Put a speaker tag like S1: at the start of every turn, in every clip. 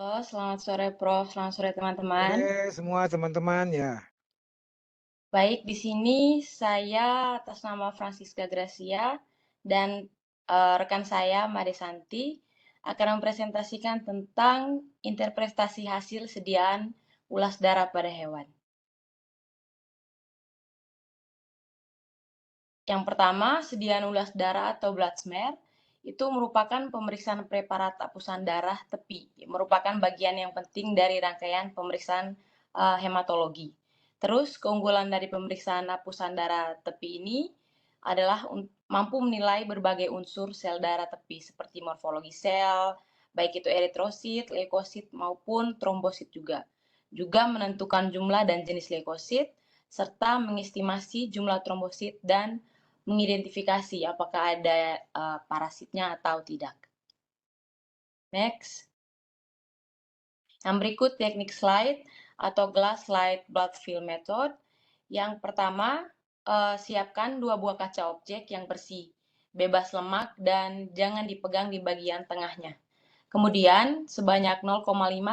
S1: Halo, selamat sore Prof. Selamat sore teman-teman.
S2: Sore semua teman-teman ya.
S1: Baik, di sini saya atas nama Francisca Gracia dan rekan saya Marisanti akan mempresentasikan tentang interpretasi hasil sediaan ulas darah pada hewan. Yang pertama, sediaan ulas darah atau blood smear itu merupakan pemeriksaan preparat hapusan darah tepi, merupakan bagian yang penting dari rangkaian pemeriksaan hematologi. Terus, keunggulan dari pemeriksaan hapusan darah tepi ini adalah mampu menilai berbagai unsur sel darah tepi seperti morfologi sel, baik itu eritrosit, leukosit maupun trombosit juga. Juga menentukan jumlah dan jenis leukosit serta mengestimasi jumlah trombosit dan mengidentifikasi apakah ada parasitnya atau tidak. Next. Yang berikut teknik slide atau glass slide blood film method. Yang pertama, siapkan 2 buah kaca objek yang bersih, bebas lemak, dan jangan dipegang di bagian tengahnya. Kemudian, sebanyak 0,5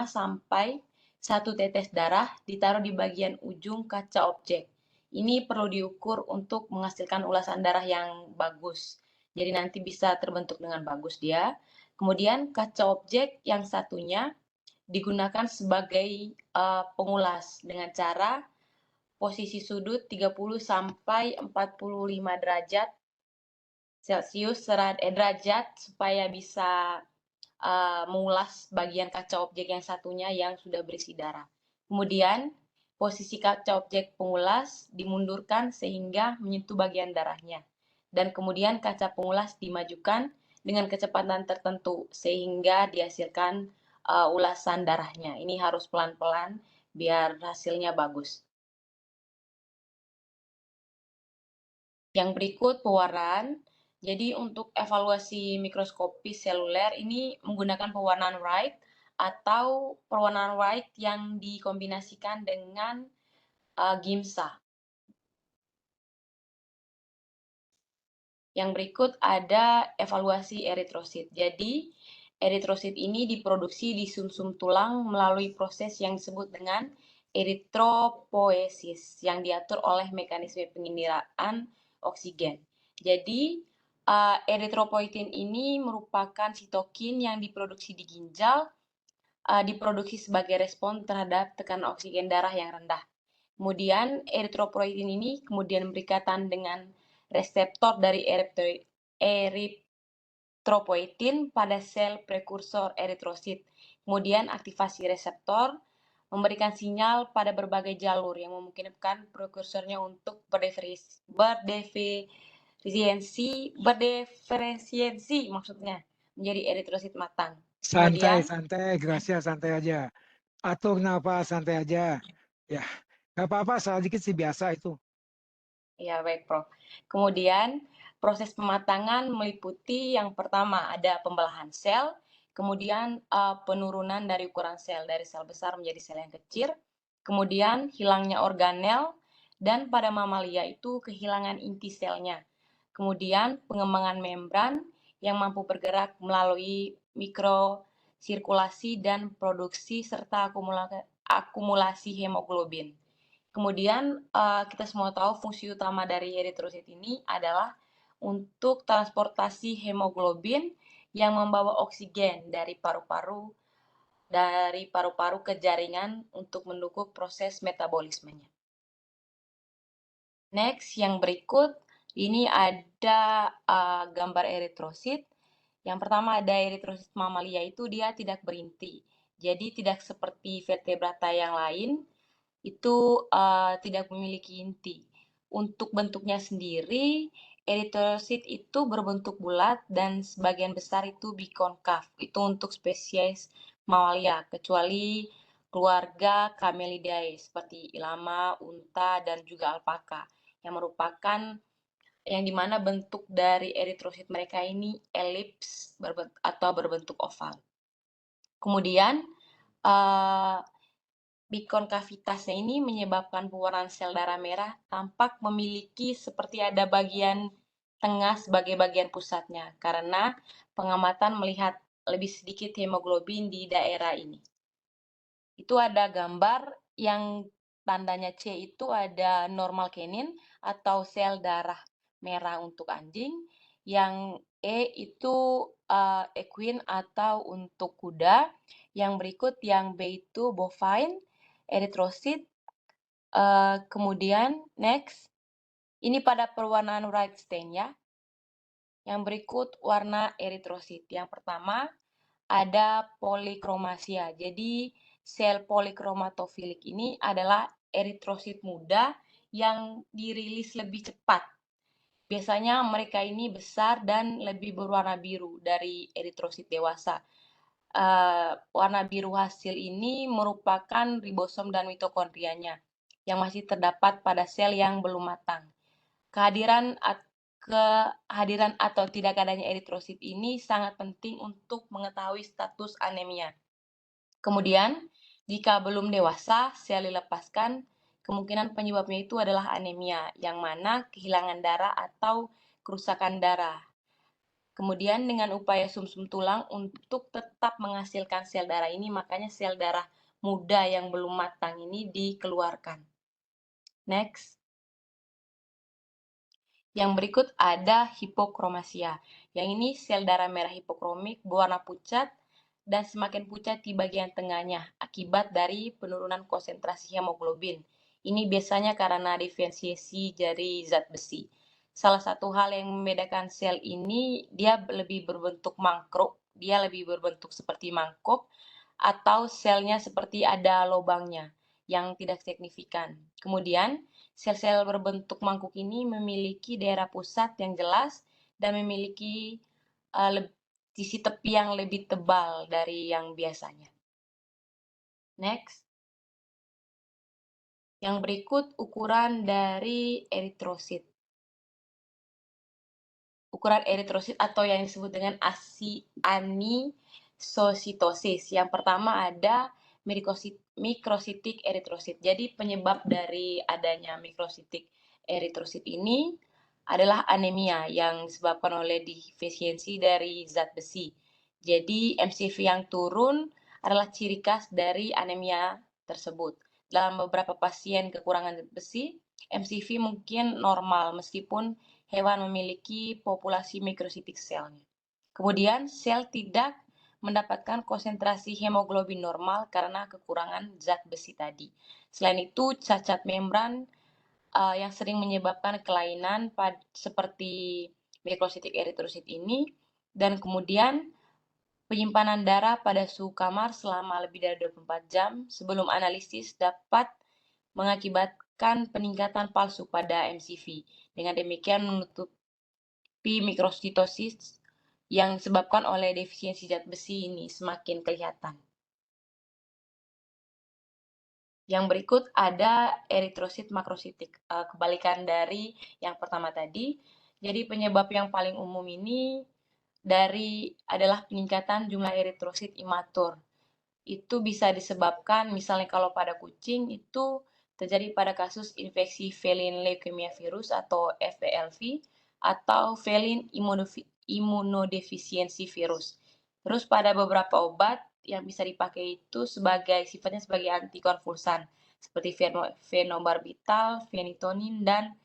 S1: sampai 1 tetes darah ditaruh di bagian ujung kaca objek. Ini perlu diukur untuk menghasilkan ulasan darah yang bagus. Jadi nanti bisa terbentuk dengan bagus dia. Kemudian kaca objek yang satunya digunakan sebagai pengulas dengan cara posisi sudut 30 sampai 45 derajat Celcius derajat supaya bisa mengulas bagian kaca objek yang satunya yang sudah berisi darah. Kemudian, posisi kaca objek pengulas dimundurkan sehingga menyentuh bagian darahnya. Dan kemudian kaca pengulas dimajukan dengan kecepatan tertentu sehingga dihasilkan ulasan darahnya. Ini harus pelan-pelan biar hasilnya bagus. Yang berikut pewarnaan. Jadi untuk evaluasi mikroskopi seluler ini menggunakan pewarnaan Wright atau pewarnaan Wright yang dikombinasikan dengan Gimsa. Yang berikut ada evaluasi eritrosit. Jadi eritrosit ini diproduksi di sumsum tulang melalui proses yang disebut dengan eritropoiesis yang diatur oleh mekanisme penginderaan oksigen. Jadi eritropoietin ini merupakan sitokin yang diproduksi di ginjal, diproduksi sebagai respon terhadap tekanan oksigen darah yang rendah. Kemudian eritropoietin ini kemudian berikatan dengan reseptor dari eritropoietin pada sel prekursor eritrosit. Kemudian aktivasi reseptor memberikan sinyal pada berbagai jalur yang memungkinkan prekursornya untuk berdiferensiasi maksudnya menjadi eritrosit matang.
S2: Santai,
S1: Kemudian,
S2: santai, Gracia santai aja. Atur nafas santai aja. Ya, nggak apa-apa, salah dikit sih biasa itu.
S1: ya baik Prof. Kemudian, proses pematangan meliputi yang pertama ada pembelahan sel, kemudian penurunan dari ukuran sel dari sel besar menjadi sel yang kecil, kemudian hilangnya organel, dan pada mamalia itu kehilangan inti selnya. Kemudian pengembangan membran yang mampu bergerak melalui mikrosirkulasi dan produksi serta akumulasi hemoglobin. Kemudian kita semua tahu fungsi utama dari eritrosit ini adalah untuk transportasi hemoglobin yang membawa oksigen dari paru-paru ke jaringan untuk mendukung proses metabolismenya. Next, yang berikut ini ada gambar eritrosit. Yang pertama ada eritrosit mamalia itu dia tidak berinti. Jadi tidak seperti vertebrata yang lain itu tidak memiliki inti. Untuk bentuknya sendiri, eritrosit itu berbentuk bulat dan sebagian besar itu bikonkav. Itu untuk spesies mamalia, kecuali keluarga Camelidae seperti ilama, unta, dan juga alpaka, yang merupakan yang dimana bentuk dari eritrosit mereka ini elips atau berbentuk oval. Kemudian, bikonkavitasnya ini menyebabkan pewarnaan sel darah merah tampak memiliki seperti ada bagian tengah sebagai bagian pusatnya, karena pengamatan melihat lebih sedikit hemoglobin di daerah ini. Itu ada gambar yang tandanya C itu ada normal canine atau sel darah merah untuk anjing, yang E itu equine atau untuk kuda, yang berikut yang B itu bovine, erythrocyte, kemudian next, ini pada perwarnaan white stain ya. Yang berikut warna eritrosit. Yang pertama ada polikromasia. Jadi sel polikromatofilik ini adalah eritrosit muda yang dirilis lebih cepat. Biasanya mereka ini besar dan lebih berwarna biru dari eritrosit dewasa. Warna biru hasil ini merupakan ribosom dan mitokondrianya yang masih terdapat pada sel yang belum matang. Kehadiran atau tidak adanya eritrosit ini sangat penting untuk mengetahui status anemia. Kemudian, jika belum dewasa, sel dilepaskan, kemungkinan penyebabnya itu adalah anemia, yang mana kehilangan darah atau kerusakan darah. Kemudian dengan upaya sumsum tulang untuk tetap menghasilkan sel darah ini, makanya sel darah muda yang belum matang ini dikeluarkan. Next. Yang berikut ada hipokromasia. Yang ini sel darah merah hipokromik berwarna pucat dan semakin pucat di bagian tengahnya akibat dari penurunan konsentrasi hemoglobin. Ini biasanya karena defisiensi dari zat besi. Salah satu hal yang membedakan sel ini, dia lebih berbentuk mangkruk, dia lebih berbentuk seperti mangkok, atau selnya seperti ada lubangnya yang tidak signifikan. Kemudian, sel-sel berbentuk mangkuk ini memiliki daerah pusat yang jelas dan memiliki sisi tepi yang lebih tebal dari yang biasanya. Next. Yang berikut ukuran dari eritrosit. Ukuran eritrosit atau yang disebut dengan anisositosis. Yang pertama ada mikrositik eritrosit. Jadi penyebab dari adanya mikrositik eritrosit ini adalah anemia yang disebabkan oleh defisiensi dari zat besi. Jadi MCV yang turun adalah ciri khas dari anemia tersebut. Dalam beberapa pasien kekurangan zat besi, MCV mungkin normal meskipun hewan memiliki populasi mikrositik selnya. Kemudian, sel tidak mendapatkan konsentrasi hemoglobin normal karena kekurangan zat besi tadi. Selain itu, cacat membran yang sering menyebabkan kelainan seperti mikrositik eritrosit ini, dan kemudian penyimpanan darah pada suhu kamar selama lebih dari 24 jam sebelum analisis dapat mengakibatkan peningkatan palsu pada MCV. Dengan demikian menutupi mikrositosis yang disebabkan oleh defisiensi zat besi ini semakin kelihatan. Yang berikut ada eritrosit makrositik, kebalikan dari yang pertama tadi. Jadi penyebab yang paling umum ini adalah peningkatan jumlah eritrosit imatur. Itu bisa disebabkan misalnya kalau pada kucing itu terjadi pada kasus infeksi feline leukemia virus atau FELV atau feline immunodefisiency virus. Terus pada beberapa obat yang bisa dipakai itu sifatnya sebagai antikonvulsan seperti fenobarbital, phenytoin, dan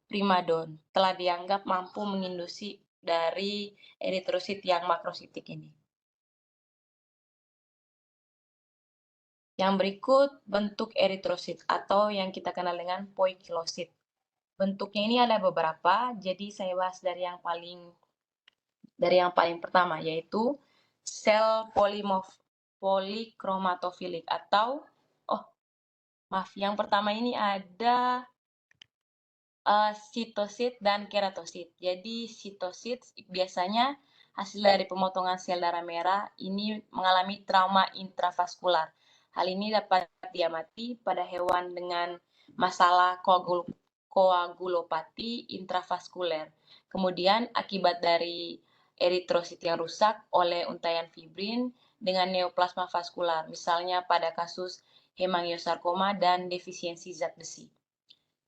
S1: primadon telah dianggap mampu menginduksi dari eritrosit yang makrositik ini. Yang berikut bentuk eritrosit atau yang kita kenal dengan poikilosit. Bentuknya ini ada beberapa, jadi saya bahas dari yang paling pertama, yaitu sel polikromatofilik atau yang pertama ini ada sitosit dan keratosit. Jadi sitosit biasanya hasil dari pemotongan sel darah merah ini mengalami trauma intravaskular. Hal ini dapat diamati pada hewan dengan masalah koagulopati intravaskuler. Kemudian akibat dari eritrosit yang rusak oleh untaian fibrin dengan neoplasma vaskular, misalnya pada kasus hemangiosarkoma dan defisiensi zat besi.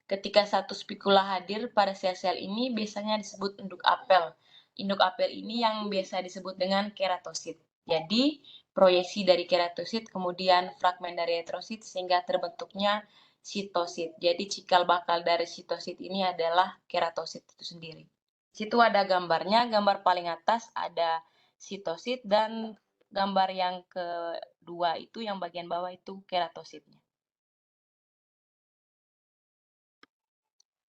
S1: Ketika satu spikula hadir pada sel-sel ini biasanya disebut induk apel. Induk apel ini yang biasa disebut dengan keratosit. Jadi, proyeksi dari keratosit, kemudian fragmen dari eritrosit sehingga terbentuknya sitosit. Jadi cikal bakal dari sitosit ini adalah keratosit itu sendiri. Situ ada gambarnya, gambar paling atas ada sitosit dan gambar yang kedua itu yang bagian bawah itu keratositnya.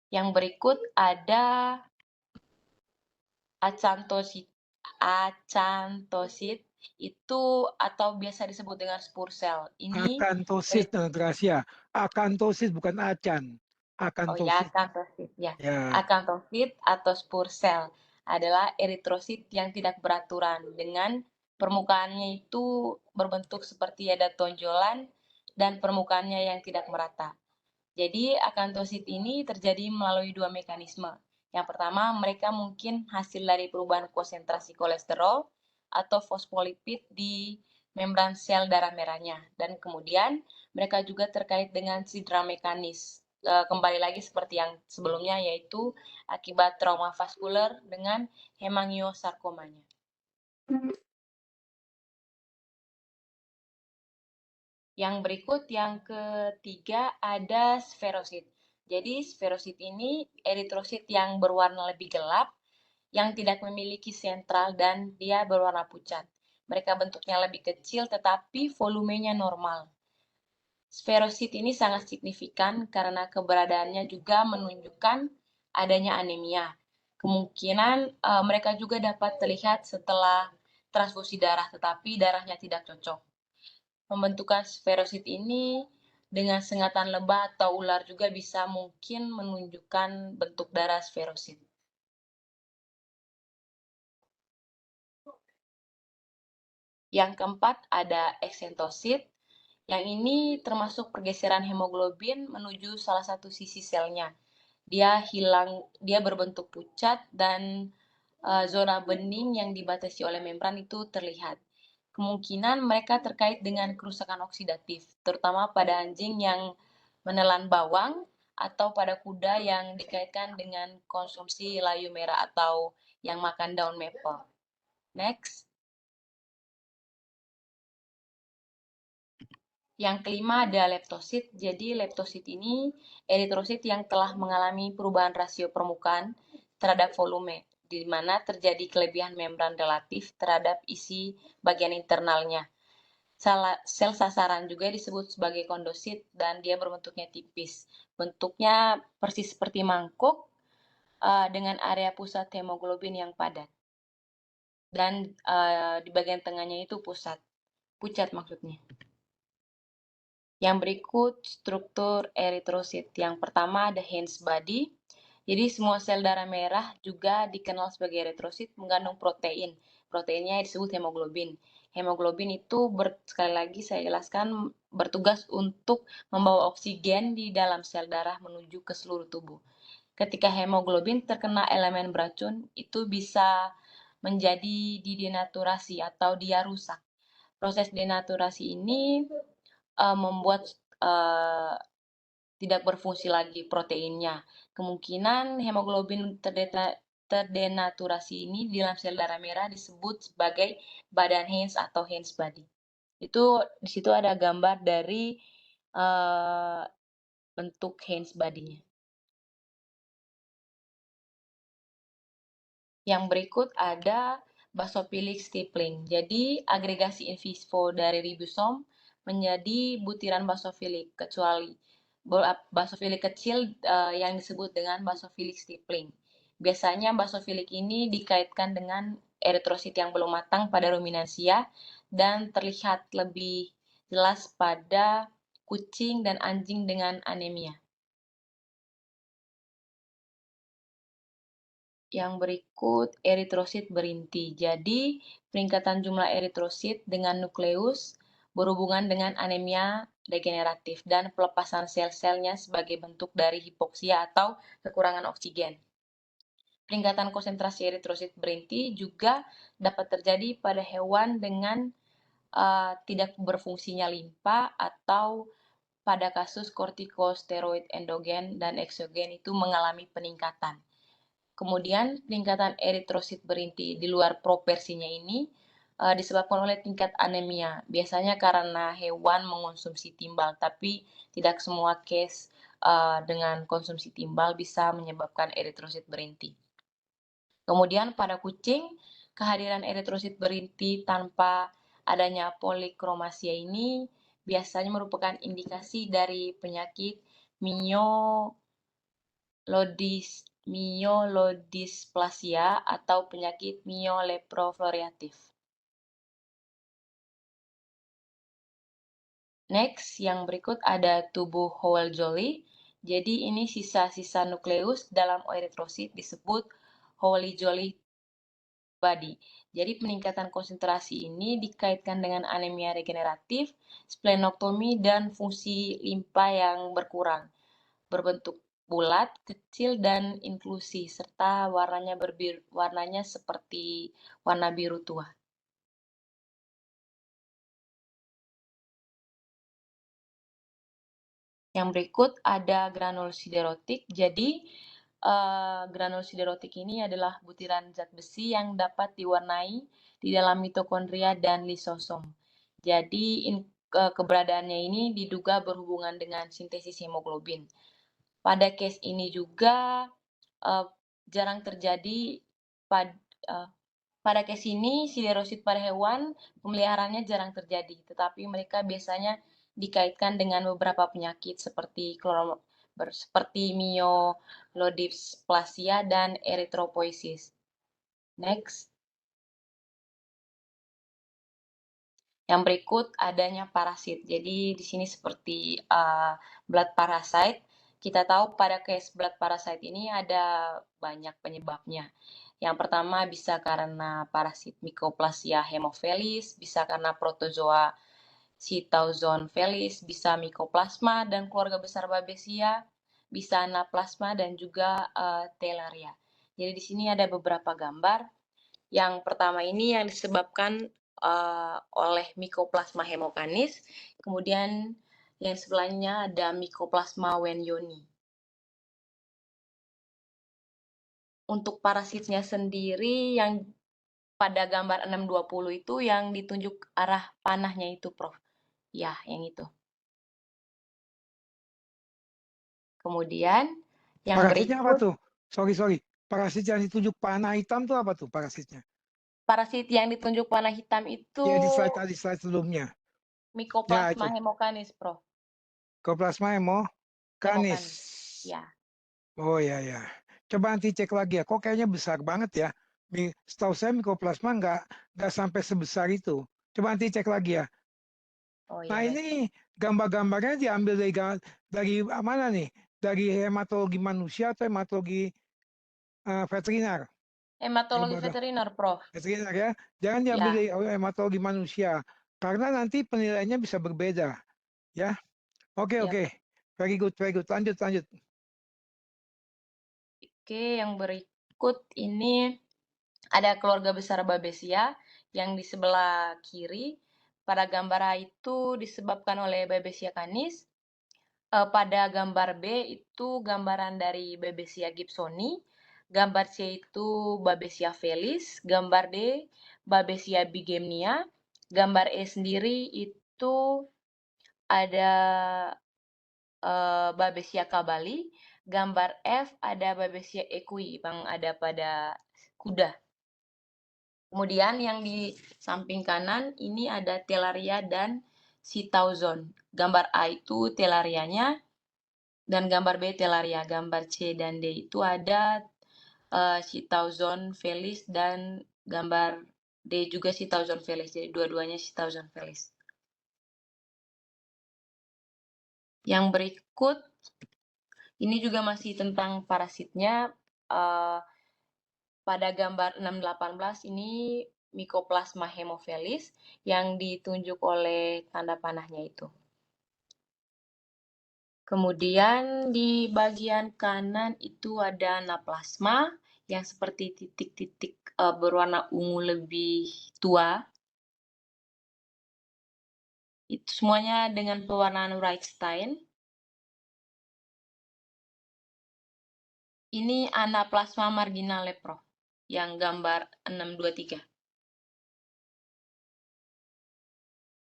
S1: Yang berikut ada acantosit itu atau biasa disebut dengan spur cell. Ini
S2: Akantosis, Gracia. Akantosis bukan acan.
S1: Oh ya,
S2: Akantosis.
S1: akantosit ya.
S2: Ya.
S1: Akantosit atau spur cell adalah eritrosit yang tidak beraturan dengan permukaannya itu berbentuk seperti ada tonjolan dan permukaannya yang tidak merata. Jadi akantosit ini terjadi melalui dua mekanisme. Yang pertama, mereka mungkin hasil dari perubahan konsentrasi kolesterol atau fosfolipid di membran sel darah merahnya. Dan kemudian mereka juga terkait dengan sidra mekanis. Kembali lagi seperti yang sebelumnya, yaitu akibat trauma vaskuler dengan hemangiosarkomanya. Yang berikut, yang ketiga, ada sferosit. Jadi sferosit ini eritrosit yang berwarna lebih gelap, yang tidak memiliki sentral dan dia berwarna pucat. Mereka bentuknya lebih kecil tetapi volumenya normal. Sferosit ini sangat signifikan karena keberadaannya juga menunjukkan adanya anemia. Kemungkinan mereka juga dapat terlihat setelah transfusi darah, tetapi darahnya tidak cocok. Pembentukan sferosit ini dengan sengatan lebah atau ular juga bisa mungkin menunjukkan bentuk darah sferosit. Yang keempat ada eksentosit. Yang ini termasuk pergeseran hemoglobin menuju salah satu sisi selnya. Dia berbentuk pucat dan zona bening yang dibatasi oleh membran itu terlihat. Kemungkinan mereka terkait dengan kerusakan oksidatif, terutama pada anjing yang menelan bawang atau pada kuda yang dikaitkan dengan konsumsi layu merah atau yang makan daun maple. Next. Yang kelima ada leptosit. Jadi leptosit ini eritrosit yang telah mengalami perubahan rasio permukaan terhadap volume, di mana terjadi kelebihan membran relatif terhadap isi bagian internalnya. Sel sasaran juga disebut sebagai kondosit dan dia berbentuknya tipis. Bentuknya persis seperti mangkuk dengan area pusat hemoglobin yang padat. Dan di bagian tengahnya itu pucat maksudnya. Yang berikut struktur eritrosit. Yang pertama ada Heinz body. Jadi semua sel darah merah juga dikenal sebagai eritrosit mengandung protein. Proteinnya disebut hemoglobin. Hemoglobin itu sekali lagi saya jelaskan bertugas untuk membawa oksigen di dalam sel darah menuju ke seluruh tubuh. Ketika hemoglobin terkena elemen beracun, itu bisa menjadi didenaturasi atau dia rusak. Proses denaturasi ini membuat tidak berfungsi lagi proteinnya. Kemungkinan hemoglobin terdenaturasi ini di dalam sel darah merah disebut sebagai badan Heinz atau Heinz body. Itu di situ ada gambar dari bentuk Heinz body-nya. Yang berikut ada basophilic stippling. Jadi agregasi in vivo dari ribosom menjadi butiran basofilik, kecuali basofilik kecil yang disebut dengan basophilic stippling. Biasanya basofilik ini dikaitkan dengan eritrosit yang belum matang pada ruminansia dan terlihat lebih jelas pada kucing dan anjing dengan anemia. Yang berikut eritrosit berinti. Jadi, peningkatan jumlah eritrosit dengan nukleus berhubungan dengan anemia degeneratif dan pelepasan sel-selnya sebagai bentuk dari hipoksia atau kekurangan oksigen. Peningkatan konsentrasi eritrosit berinti juga dapat terjadi pada hewan dengan tidak berfungsinya limpa atau pada kasus kortikosteroid endogen dan eksogen itu mengalami peningkatan. Kemudian peningkatan eritrosit berinti di luar propersinya ini disebabkan oleh tingkat anemia. Biasanya karena hewan mengonsumsi timbal, tapi tidak semua case dengan konsumsi timbal bisa menyebabkan eritrosit berinti. Kemudian pada kucing, kehadiran eritrosit berinti tanpa adanya polikromasia ini biasanya merupakan indikasi dari penyakit myelodysplasia atau penyakit myeloproliferatif. Next, yang berikut ada tubuh Howell-Jolly. Jadi ini sisa-sisa nukleus dalam eritrosit disebut Howell-Jolly body. Jadi peningkatan konsentrasi ini dikaitkan dengan anemia regeneratif, splenektomi, dan fungsi limpa yang berkurang, berbentuk bulat, kecil, dan inklusi, serta warnanya seperti warna biru tua. Yang berikut ada granul siderotik. Jadi, granul siderotik ini adalah butiran zat besi yang dapat diwarnai di dalam mitokondria dan lisosom. Jadi, keberadaannya ini diduga berhubungan dengan sintesis hemoglobin. Pada case ini juga jarang terjadi pada case ini siderosit pada hewan pemeliharaannya jarang terjadi, tetapi mereka biasanya dikaitkan dengan beberapa penyakit seperti myelodysplasia dan erythropoiesis. Next. Yang berikut adanya parasit. Jadi di sini seperti blood parasite. Kita tahu pada case blood parasite ini ada banyak penyebabnya. Yang pertama bisa karena parasit Mycoplasma haemophilus, bisa karena protozoa Cythozoon felis, bisa Mycoplasma dan keluarga besar Babesia, bisa Anaplasma dan juga Theileria. Jadi di sini ada beberapa gambar. Yang pertama ini yang disebabkan oleh Mycoplasma haemocanis, kemudian yang sebelahnya ada Mycoplasma wenyoni. Untuk parasitnya sendiri yang pada gambar 620 itu yang ditunjuk arah panahnya itu, Prof. Ya, yang itu. Kemudian yang
S2: Parasitnya apa
S1: berikut,
S2: tuh? Sorry. Parasit yang ditunjuk panah hitam tuh apa tuh parasitnya?
S1: parasit yang ditunjuk panah hitam itu
S2: Ya di slide sebelumnya. Ya
S1: Mycoplasma
S2: itu.
S1: haemocanis, Prof.
S2: Koplasma hemokanis.
S1: Haemocanis. Ya.
S2: Oh ya. Coba nanti cek lagi ya. Kok kayaknya besar banget ya. Setahu saya mikroplasma nggak sampai sebesar itu. Coba nanti cek lagi ya.
S1: Oh ya,
S2: Nah
S1: baik.
S2: ini gambar-gambarnya diambil dari mana nih? Dari hematologi manusia atau hematologi veteriner?
S1: Hematologi
S2: Gambar
S1: veteriner, Prof.
S2: veteriner ya. Jangan diambil
S1: Ya.
S2: dari hematologi manusia. Karena nanti penilaiannya bisa berbeda. Ya.
S1: Ya,
S2: Oke.
S1: Prof.
S2: Very good. Lanjut.
S1: Oke, yang berikut ini ada keluarga besar Babesia yang di sebelah kiri. Pada gambar A itu disebabkan oleh Babesia canis. Pada gambar B itu gambaran dari Babesia gibsoni. Gambar C itu Babesia felis. Gambar D Babesia bigemnia. Gambar E sendiri itu ada Babesia cabali. Gambar F ada Babesia equi yang ada pada kuda. Kemudian yang di samping kanan ini ada Theileria dan Cythozoon. Gambar A itu Theilerianya dan gambar B Theileria. Gambar C dan D itu ada Cythozoon felis dan gambar D juga Cythozoon felis. Jadi dua-duanya Cythozoon felis. Yang berikut ini juga masih tentang parasitnya. Pada gambar 618 ini Mycoplasma haemophilus yang ditunjuk oleh tanda panahnya itu. Kemudian di bagian kanan itu ada anaplasma yang seperti titik-titik berwarna ungu lebih tua. Itu semuanya dengan pewarnaan Wrightstein. Ini anaplasma marginale, Prof. Yang gambar 623.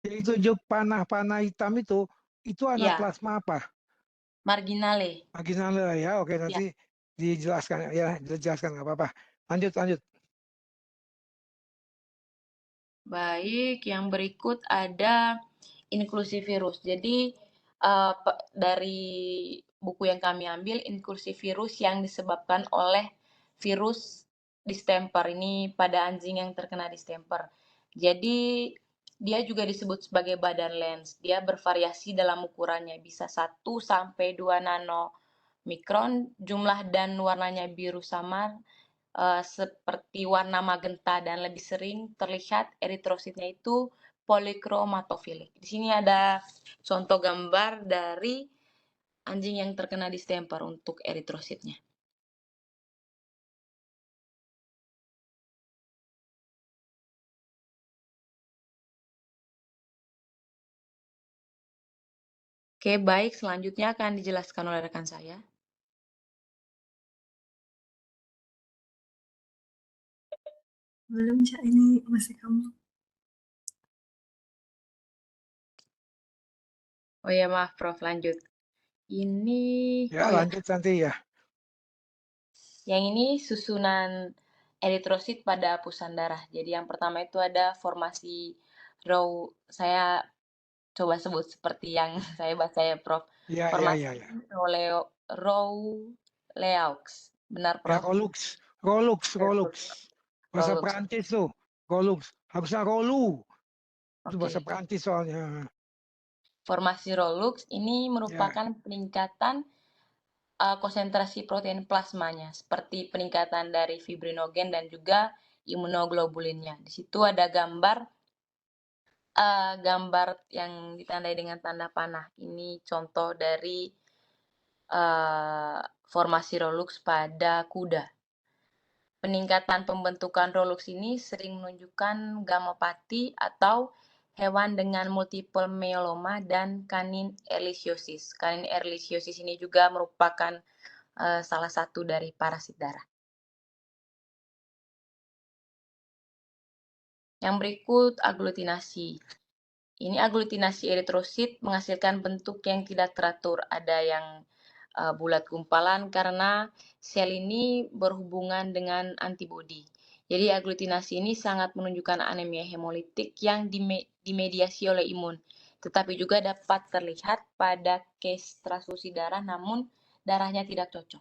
S2: Yang tunjuk panah-panah hitam itu
S1: Ya,
S2: anaplasma apa?
S1: marginale.
S2: Marginal ya, oke
S1: Ya,
S2: nanti dijelaskan ya, dijelaskan nggak apa-apa. Lanjut, lanjut.
S1: baik. Yang berikut ada inklusi virus. Jadi, dari buku yang kami ambil, inklusi virus yang disebabkan oleh virus distemper ini pada anjing yang terkena distemper. Jadi, dia juga disebut sebagai badan lens. Dia bervariasi dalam ukurannya, bisa 1 sampai 2 nanomikron, jumlah dan warnanya biru samar, seperti warna magenta, dan lebih sering terlihat eritrositnya itu polikromatofilik. Di sini ada contoh gambar dari anjing yang terkena distemper untuk eritrositnya. Oke, baik. Selanjutnya akan dijelaskan oleh rekan saya.
S3: Belum, Cak, ini masih kamu.
S1: Oh ya, maaf, Prof. Lanjut. Ini,
S2: Ya,
S1: oh ya,
S2: lanjut nanti ya.
S1: yang ini susunan eritrosit pada hapusan darah. Jadi yang pertama itu ada formasi row. Saya coba sebut seperti yang saya baca ya, Prof.
S2: Ya, ya,
S1: Formasi
S2: ya, ya.
S1: Rawleux. Benar,
S2: Ya,
S1: Prof?
S2: Rolux, Rolux,
S1: Ya,
S2: Rolux.
S1: betul.
S2: Bahasa
S1: Rawleux.
S2: Perancis tuh, Rolux. Harusnya Rolu. Itu bahasa
S1: Oke.
S2: Perancis soalnya.
S1: Formasi Rawleux ini
S2: Ya,
S1: merupakan peningkatan konsentrasi protein plasmanya, seperti peningkatan dari fibrinogen dan juga imunoglobulinnya. Di situ ada gambar yang ditandai dengan tanda panah. Ini contoh dari formasi Rawleux pada kuda. Peningkatan pembentukan Rawleux ini sering menunjukkan gamopati atau hewan dengan multiple myeloma dan kanin erlisiosis. Kanin erlisiosis ini juga merupakan salah satu dari parasit darah. Yang berikut aglutinasi. Ini aglutinasi eritrosit menghasilkan bentuk yang tidak teratur. Ada yang bulat gumpalan karena sel ini berhubungan dengan antibodi. Jadi aglutinasi ini sangat menunjukkan anemia hemolitik yang dimediasi oleh imun. Tetapi juga dapat terlihat pada case transfusi darah namun darahnya tidak cocok.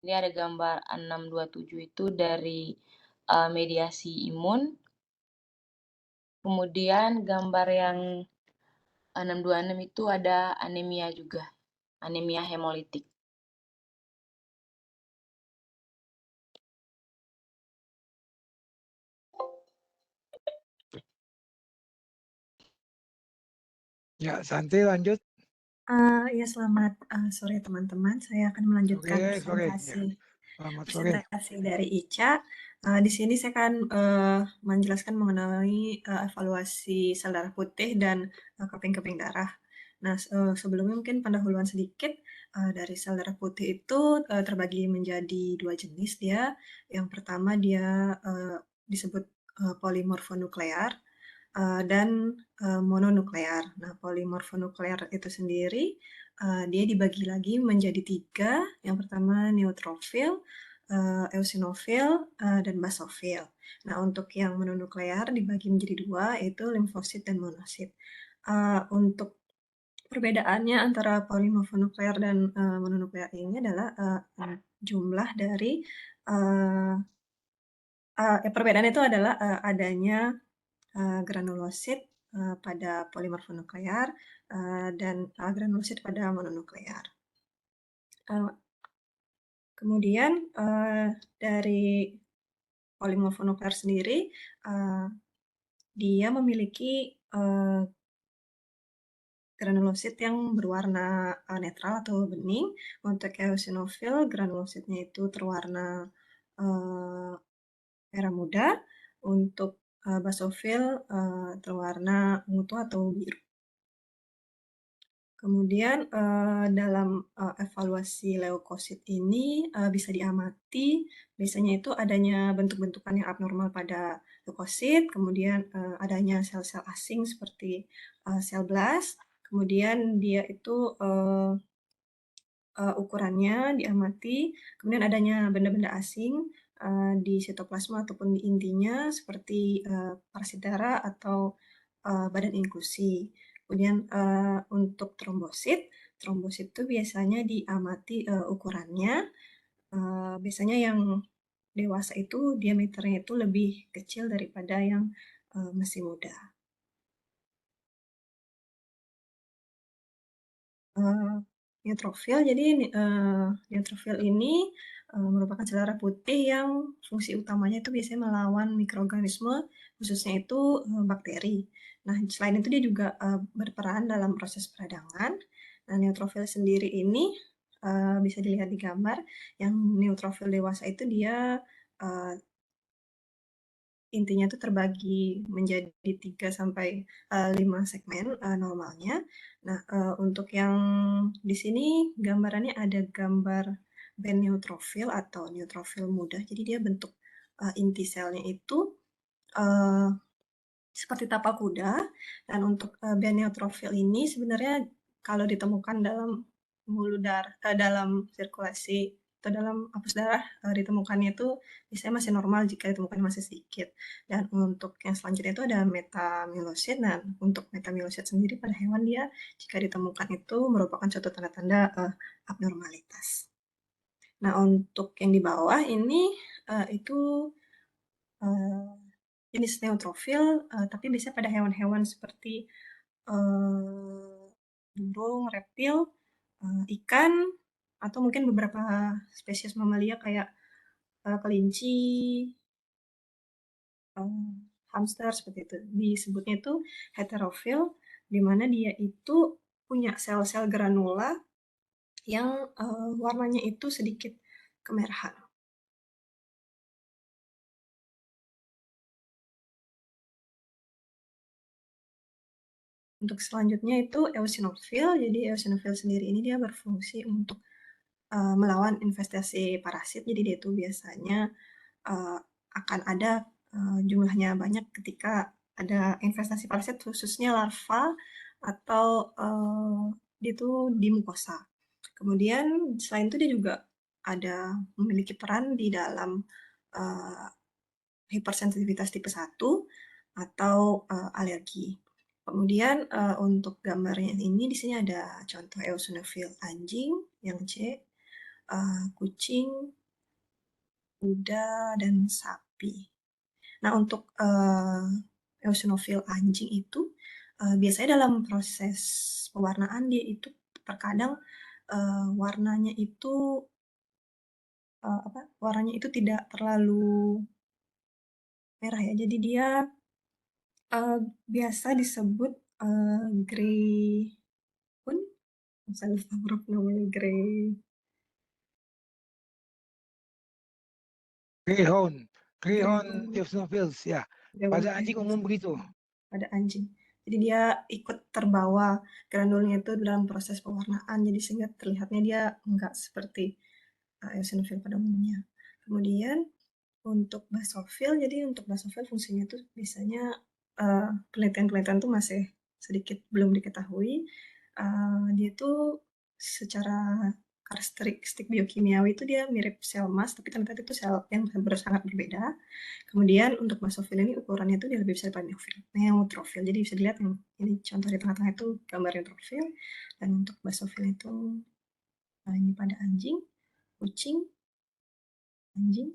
S1: Ini ada gambar 627 itu dari mediasi imun. Kemudian gambar yang 626 itu ada anemia juga, anemia hemolitik.
S2: ya, Santi lanjut.
S3: Ya, selamat sore teman-teman. Saya akan melanjutkan
S2: Sore, sore. Ya,
S3: presentasi
S2: selamat sore.
S3: presentasi dari Ica. Di sini saya akan menjelaskan mengenai evaluasi sel darah putih dan keping-keping darah. Nah, sebelumnya mungkin pendahuluan sedikit dari sel darah putih itu terbagi menjadi 2 jenis dia. Yang pertama dia disebut polimorfonuklear dan mononuklear. Nah, polimorfonuklear itu sendiri dia dibagi lagi menjadi 3. Yang pertama neutrofil, eosinofil, dan basofil. Nah, untuk yang mononuklear dibagi menjadi 2, yaitu limfosit dan monosit. Untuk perbedaannya antara polimorfonuklear dan mononuklear ini adalah jumlah dari perbedaannya itu adalah adanya granulosit pada polimorfonuklear dan granulosit pada mononuklear. Kemudian dari polimorfonuklear sendiri dia memiliki granulosit yang berwarna netral atau bening. Untuk eosinofil, granulositnya itu terwarna merah muda. Untuk basofil terwarna ungu atau biru. Kemudian dalam evaluasi leukosit ini bisa diamati biasanya itu adanya bentuk-bentukan yang abnormal pada leukosit, kemudian adanya sel-sel asing seperti sel blast, kemudian dia itu ukurannya diamati, kemudian adanya benda-benda asing di sitoplasma ataupun di intinya seperti parasit darah atau badan inklusi. Kemudian untuk trombosit, trombosit itu biasanya diamati ukurannya. Biasanya yang dewasa itu diameternya itu lebih kecil daripada yang masih muda. Neutrofil, jadi neutrofil ini merupakan sel darah putih yang fungsi utamanya itu biasanya melawan mikroorganisme, khususnya itu bakteri. Nah, selain itu dia juga berperan dalam proses peradangan. Nah, neutrofil sendiri ini bisa dilihat di gambar, yang neutrofil dewasa itu dia intinya itu terbagi menjadi 3 sampai 5 segmen normalnya. Nah, untuk yang di sini gambarannya ada gambar band neutrofil atau neutrofil muda. Jadi dia bentuk inti selnya itu seperti tapak kuda. Dan untuk band neutrofil ini sebenarnya kalau ditemukan dalam dalam sirkulasi atau dalam apus darah ditemukannya itu biasanya masih normal jika ditemukan masih sedikit. Dan untuk yang selanjutnya itu ada metamilosit. Nah, untuk metamilosit sendiri pada hewan dia jika ditemukan itu merupakan suatu tanda-tanda abnormalitas. Nah, untuk yang di bawah ini itu jenis neutrofil, tapi biasanya pada hewan-hewan seperti burung, reptil, ikan, atau mungkin beberapa spesies mamalia kayak kelinci, hamster seperti itu. Disebutnya itu heterofil, di mana dia itu punya sel-sel granula yang warnanya itu sedikit kemerahan. Untuk selanjutnya itu eosinofil. Jadi eosinofil sendiri ini dia berfungsi untuk melawan investasi parasit. Jadi dia itu biasanya akan ada jumlahnya banyak ketika ada investasi parasit, khususnya larva atau dia itu di mukosa. Kemudian selain itu dia juga ada memiliki peran di dalam hipersensitivitas tipe 1 atau alergi. Kemudian untuk gambarnya ini di sini ada contoh eosinofil anjing yang C, kucing, kuda, dan sapi. Nah, untuk eosinofil anjing itu biasanya dalam proses pewarnaan dia itu terkadang warnanya itu warnanya itu tidak terlalu merah ya. Jadi dia biasa disebut greyhound. Saya lupa huruf namanya
S2: Greyhound,
S3: greyhound.
S2: eosinophils ya.
S3: Greyhound
S2: Pada anjing umum begitu.
S3: pada anjing. Jadi dia ikut terbawa granulnya itu dalam proses pewarnaan, jadi sehingga terlihatnya dia enggak seperti eosinofil pada umumnya. Kemudian untuk basofil, jadi untuk basofil fungsinya itu biasanya penelitian-penelitian itu masih sedikit belum diketahui. Dia tuh secara karakteristik biokimiawi itu dia mirip sel emas, tapi ternyata itu sel yang sangat berbeda. Kemudian untuk basofil ini ukurannya itu dia lebih besar daripada neutrofil. Jadi bisa dilihat yang ini contoh di tengah-tengah itu gambar neutrofil, dan untuk basofil itu ini pada anjing, kucing, anjing.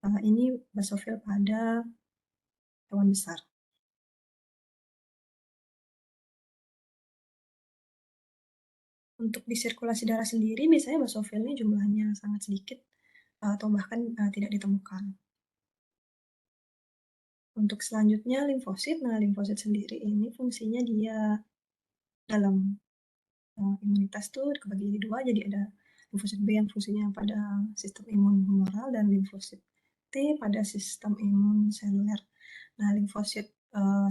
S3: Ini basofil pada hewan besar. Untuk di sirkulasi darah sendiri biasanya basofilnya jumlahnya sangat sedikit atau bahkan tidak ditemukan. Untuk selanjutnya limfosit. Nah, limfosit sendiri ini fungsinya dia dalam imunitas tuh kebagi jadi dua. Jadi ada limfosit B yang fungsinya pada sistem imun humoral dan limfosit T pada sistem imun seluler. Nah, limfosit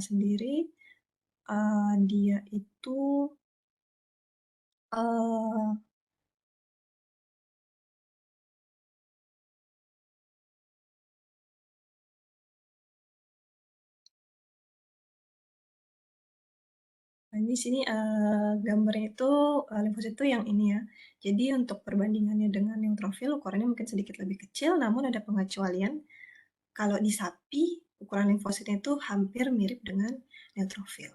S3: sendiri dia itu Nah, di sini gambarnya itu limfosit itu yang ini ya. Jadi untuk perbandingannya dengan neutrofil ukurannya mungkin sedikit lebih kecil, namun ada pengecualian. Kalau di sapi ukuran limfositnya itu hampir mirip dengan neutrofil.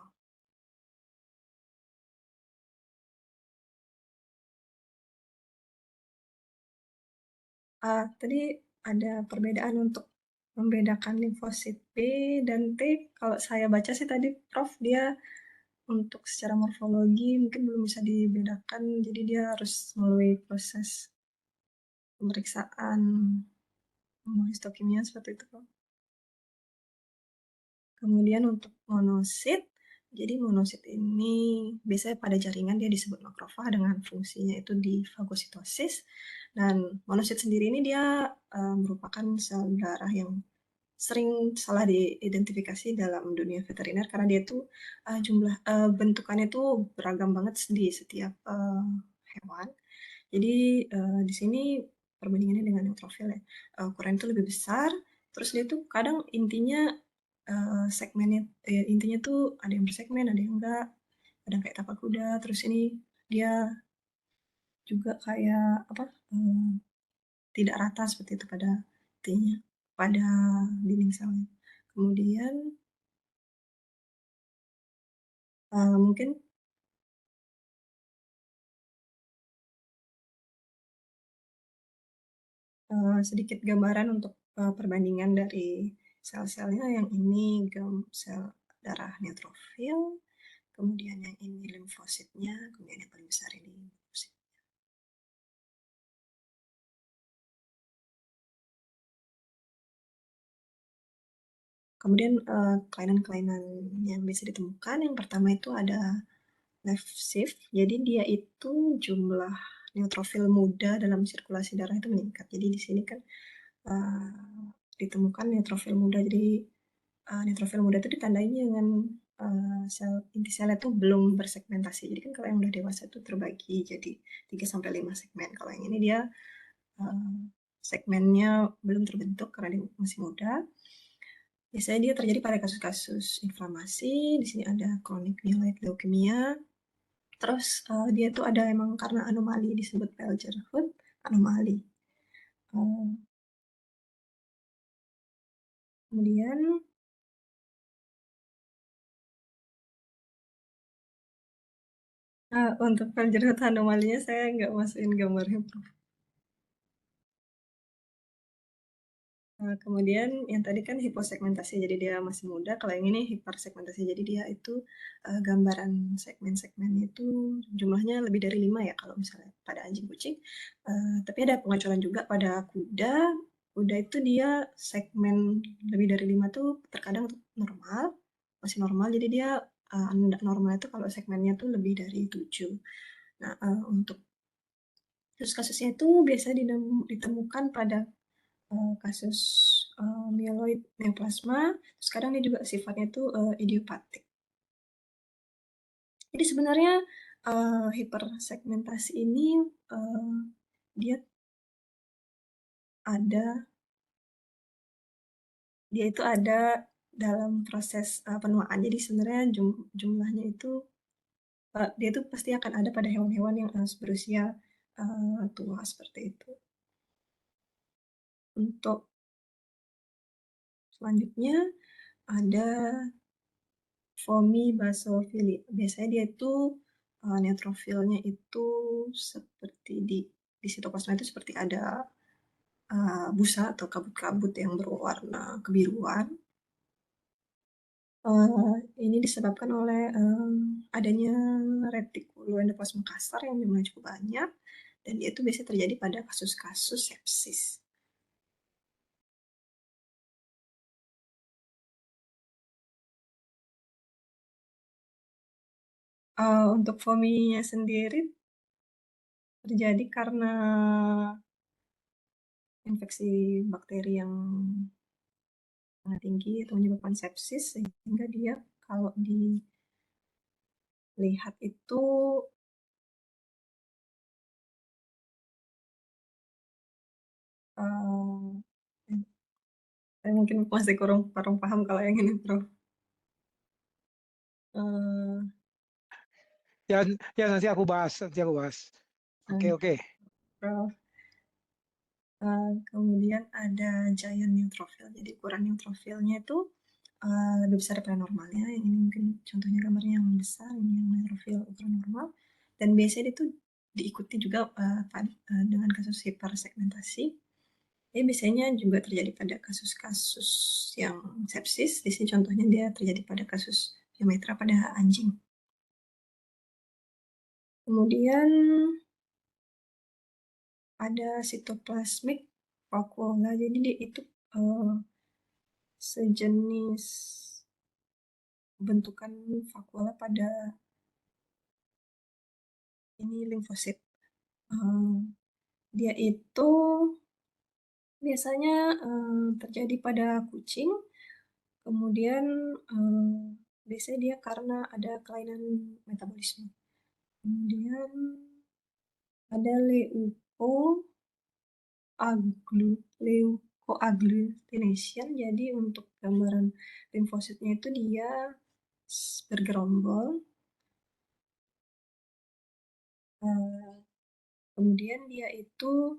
S3: Tadi ada perbedaan untuk membedakan limfosit B dan T. Kalau saya baca sih tadi Prof, dia untuk secara morfologi mungkin belum bisa dibedakan, jadi dia harus melalui proses pemeriksaan histokimia seperti itu, Prof. Kemudian untuk monosit, jadi monosit ini biasanya pada jaringan dia disebut makrofag dengan fungsinya itu di fagositosis. Dan monosit sendiri ini dia merupakan sel darah yang sering salah diidentifikasi dalam dunia veteriner karena dia itu jumlah bentukannya itu beragam banget di setiap hewan. Jadi di sini perbandingannya dengan neutrofil ya, ukuran itu lebih besar. Terus dia tuh kadang intinya segmennya intinya tuh ada yang bersegmen, ada yang enggak, kadang kayak tapak kuda. Terus ini dia juga kayak apa? Tidak rata seperti itu pada intinya, pada dinding selnya. Kemudian mungkin sedikit gambaran untuk perbandingan dari sel-selnya. Yang ini sel darah neutrofil, kemudian yang ini limfositnya, kemudian yang paling besar ini limfosit. Kemudian kelainan-kelainan yang bisa ditemukan, yang pertama itu ada left shift, jadi dia itu jumlah neutrofil muda dalam sirkulasi darah itu meningkat. Jadi di sini kan ditemukan neutrofil muda, jadi neutrofil muda itu ditandai dengan sel inti selnya itu belum bersegmentasi. Jadi kan kalau yang udah dewasa itu terbagi jadi 3 sampai 5 segmen. Kalau yang ini dia segmennya belum terbentuk karena dia masih muda. Biasanya dia terjadi pada kasus-kasus inflamasi. Di sini ada chronic myeloid leukemia. Terus dia tuh ada emang karena anomali disebut Pelger-Hood anomali. Kemudian untuk Pelger-Hood anomalinya saya nggak masukin gambarnya, Prof. Kemudian yang tadi kan hiposegmentasi, jadi dia masih muda. Kalau yang ini hipersegmentasi, jadi dia itu gambaran segmen-segmennya itu jumlahnya lebih dari 5 ya kalau misalnya pada anjing kucing. Tapi ada pengecualian juga pada kuda. Kuda itu dia segmen lebih dari 5 tuh terkadang normal, masih normal. Jadi dia normal itu kalau segmennya tuh lebih dari 7. Nah, untuk kasus-kasusnya itu biasanya ditemukan pada kasus myeloid neoplasma. Sekarang dia juga sifatnya itu idiopatik. Jadi sebenarnya hipersegmentasi ini dia itu ada dalam proses penuaan. Jadi sebenarnya jumlahnya itu dia itu pasti akan ada pada hewan-hewan yang berusia tua seperti itu. Untuk selanjutnya ada fomi basofili. Biasanya dia itu neutrofilnya itu seperti di sitoplasma itu seperti ada busa atau kabut-kabut yang berwarna kebiruan. Ini disebabkan oleh adanya retikuloendoplasma kasar yang jumlahnya cukup banyak, dan dia itu biasanya terjadi pada kasus-kasus sepsis. Untuk fominya sendiri terjadi karena infeksi bakteri yang sangat tinggi itu menyebabkan sepsis, sehingga dia kalau dilihat itu saya mungkin masih kurang paham kalau yang ini, Prof.
S2: Ya, ya nanti aku bahas, nanti aku bahas. Oke,
S3: Nah,
S2: oke.
S3: Prof. Kemudian ada giant neutrophil. Jadi ukuran neutrofilnya itu lebih besar daripada normalnya. Ini mungkin contohnya gambarnya yang besar, ini yang neutrofil ukuran normal. Dan biasanya itu diikuti juga dengan kasus hipersegmentasi. Ini biasanya juga terjadi pada kasus-kasus yang sepsis. Di sini contohnya dia terjadi pada kasus Pyometra pada anjing. Kemudian ada sitoplasmik vakuola. Jadi dia itu sejenis bentukan vakuola pada ini limfosit. Dia itu biasanya terjadi pada kucing, kemudian biasanya dia karena ada kelainan metabolisme. Kemudian ada leukoagglutination. Jadi untuk gambaran limfositnya itu dia bergerombol. Kemudian dia itu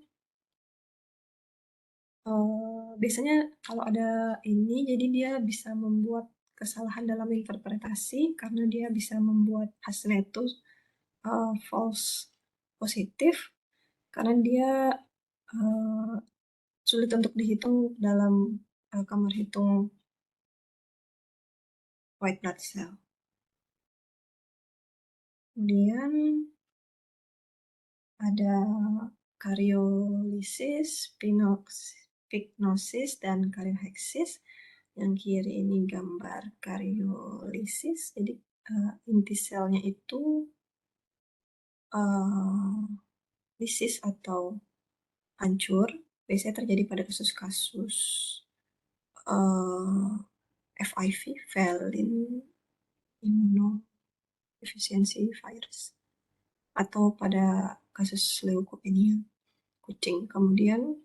S3: biasanya kalau ada ini, jadi dia bisa membuat kesalahan dalam interpretasi karena dia bisa membuat hasilnya itu false positif karena dia sulit untuk dihitung dalam kamar hitung white blood cell. Kemudian ada karyolisis, pignosis, dan karyoheksis. Yang kiri ini gambar karyolisis. Jadi inti selnya itu lisis atau hancur. Biasanya terjadi pada kasus-kasus FIV, valin immunodeficiency virus, atau pada kasus leukopenia kucing. Kemudian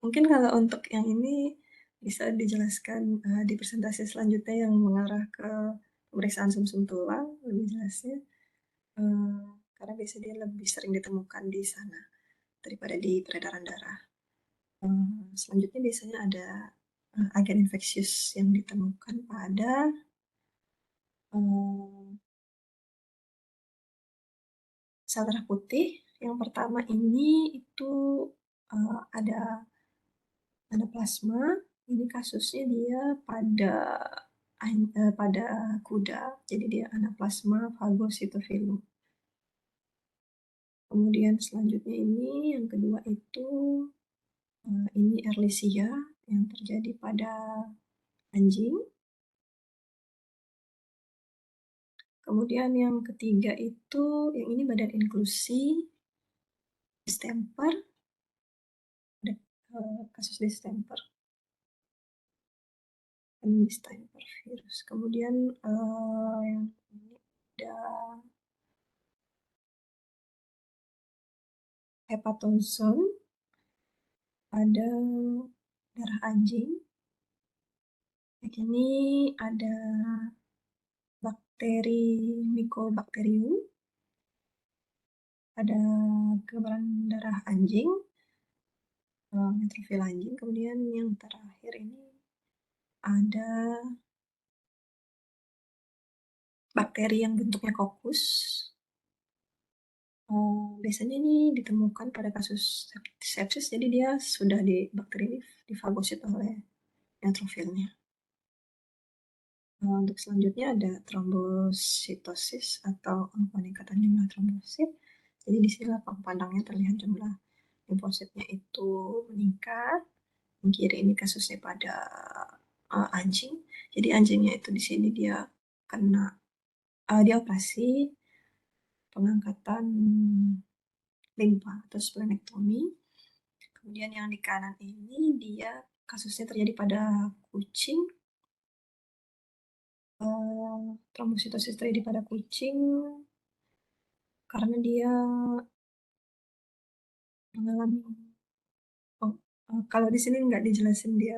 S3: mungkin kalau untuk yang ini bisa dijelaskan di presentasi selanjutnya yang mengarah ke pemeriksaan sumsum tulang lebih jelasnya, karena biasanya dia lebih sering ditemukan di sana daripada di peredaran darah. Selanjutnya biasanya ada agen infeksius yang ditemukan pada sel darah putih. Yang pertama ini itu ada anaplasma. Ini kasusnya dia pada kuda, jadi dia anaplasma phagocytophilum. Kemudian selanjutnya ini yang kedua itu ini Ehrlichia yang terjadi pada anjing. Kemudian yang ketiga itu yang ini badan inklusi distemper, ada kasus distemper virus. Kemudian yang ini ada hepatozone, ada darah anjing. Yang ini ada bakteri Mycobacterium, ada gambaran darah anjing, neutrofil anjing. Kemudian yang terakhir ini ada bakteri yang bentuknya kokus. Biasanya ini ditemukan pada kasus sepsis, jadi dia sudah bakteri ini difagosit oleh neutrofilnya. Untuk selanjutnya ada trombositosis atau peningkatan jumlah trombosit. Jadi di sini lapang pandangnya terlihat jumlah limfositnya itu meningkat. Yang kiri ini kasusnya pada anjing. Jadi anjingnya itu di sini dia kena dia operasi pengangkatan limpa atau splenektomi. Kemudian yang di kanan ini dia kasusnya terjadi pada kucing. Trombositosis terjadi pada kucing karena dia mengalami kalau di sini nggak dijelasin dia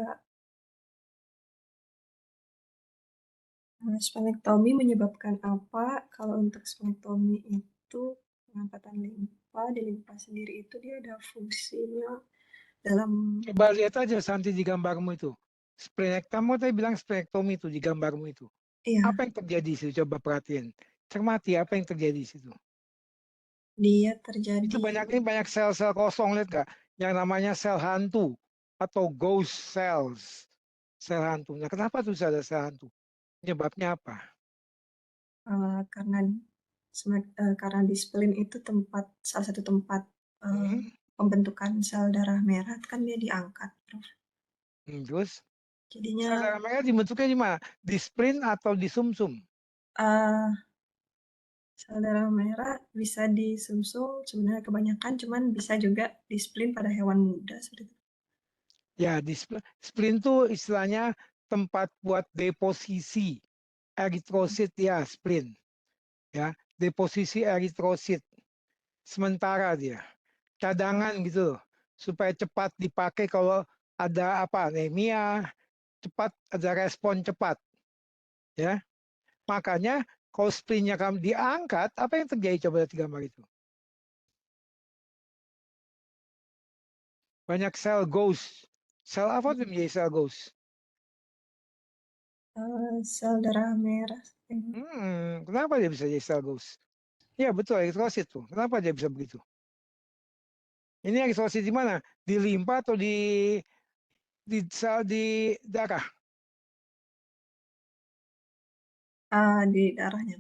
S3: Splenektomi menyebabkan apa? Kalau untuk splenektomi itu pengangkatan limpa, di limpa sendiri itu dia ada fungsinya dalam
S2: Coba lihat aja Santi di gambarmu itu. Splenektomi, tadi bilang splenektomi itu di gambarmu itu.
S3: iya,
S2: Apa yang terjadi di situ? Coba perhatiin. Cermati apa yang terjadi di situ.
S3: dia
S2: Itu
S3: terjadi
S2: banyak sel-sel kosong, lihat nggak? Yang namanya sel hantu atau ghost cells. Sel hantu. Nah, kenapa tuh bisa ada sel hantu? Penyebabnya apa?
S3: karena karena di spleen itu salah satu tempat eh,
S2: Hmm?
S3: pembentukan sel darah merah kan dia diangkat, Prof.
S2: Terus sel
S3: Jadinya
S2: darah merah dibentuknya di mana? Di spleen atau di sumsum?
S3: eh, sel darah merah bisa di sumsum sebenarnya kebanyakan, cuman bisa juga di spleen pada hewan muda seperti itu.
S2: Ya, di spleen itu istilahnya tempat buat deposisi eritrosit, ya, spleen. Ya, deposisi eritrosit sementara dia. Cadangan gitu loh, supaya cepat dipakai kalau ada apa anemia, cepat ada respon cepat, ya. Makanya kalau sprintnya kamu diangkat, apa yang terjadi, coba lihat gambar itu. Banyak sel ghost. Sel apa tuh menjadi sel ghost?
S3: Sel darah merah.
S2: Kenapa dia bisa jadi sel ghost? Ya betul, eritrosit tuh. Kenapa dia bisa begitu? Ini eritrosit di mana? Di limpa atau di sel di darah?
S3: Di darahnya.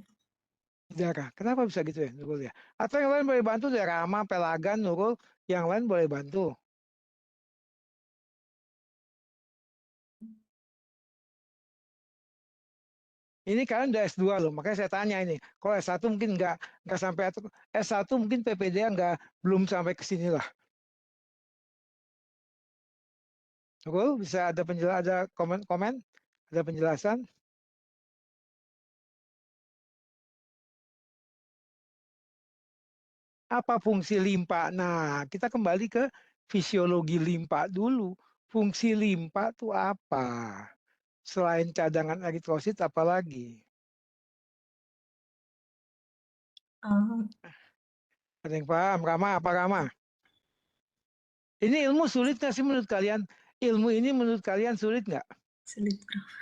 S2: Di darah. Kenapa bisa gitu ya, Nurul ya? Atau yang lain boleh bantu dari Rama, Pelagan, Nurul, yang lain boleh bantu. Ini kalian udah S2 loh, makanya saya tanya ini. Kalau S1 mungkin nggak sampai, atau S1 mungkin PPDA belum sampai ke sini lah. Nurul, bisa ada penjelasan, ada komen-komen, ada penjelasan? Apa fungsi limpa? Nah, kita kembali ke fisiologi limpa dulu. Fungsi limpa itu apa? Selain cadangan eritrosit, apalagi?
S3: Uh,
S2: Ada yang paham? Rama, apa Rama? Ini ilmu sulit nggak sih menurut kalian? Ilmu ini menurut kalian sulit nggak?
S3: Sulit, Prof.